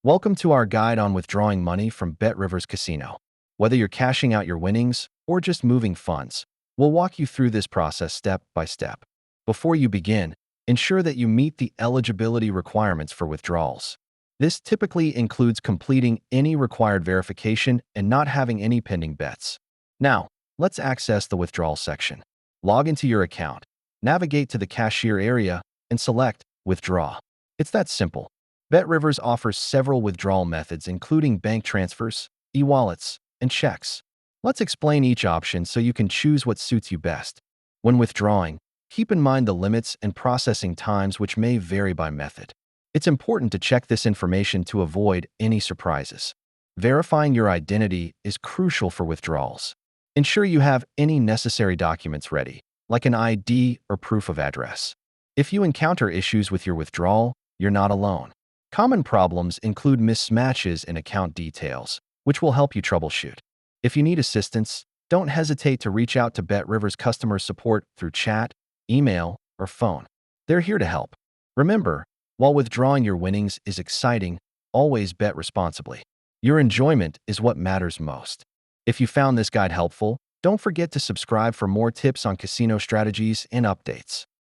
Welcome to our guide on withdrawing money from BetRivers Casino. Whether you're cashing out your winnings or just moving funds, we'll walk you through this process step by step. Before you begin, ensure that you meet the eligibility requirements for withdrawals. This typically includes completing any required verification and not having any pending bets. Now, let's access the withdrawal section. Log into your account, navigate to the cashier area, and select Withdraw. It's that simple. BetRivers offers several withdrawal methods, including bank transfers, e-wallets, and checks. Let's explain each option so you can choose what suits you best. When withdrawing, keep in mind the limits and processing times, which may vary by method. It's important to check this information to avoid any surprises. Verifying your identity is crucial for withdrawals. Ensure you have any necessary documents ready, like an ID or proof of address. If you encounter issues with your withdrawal, you're not alone. Common problems include mismatches in account details, which will help you troubleshoot. If you need assistance, don't hesitate to reach out to BetRivers customer support through chat, email, or phone. They're here to help. Remember, while withdrawing your winnings is exciting, always bet responsibly. Your enjoyment is what matters most. If you found this guide helpful, don't forget to subscribe for more tips on casino strategies and updates.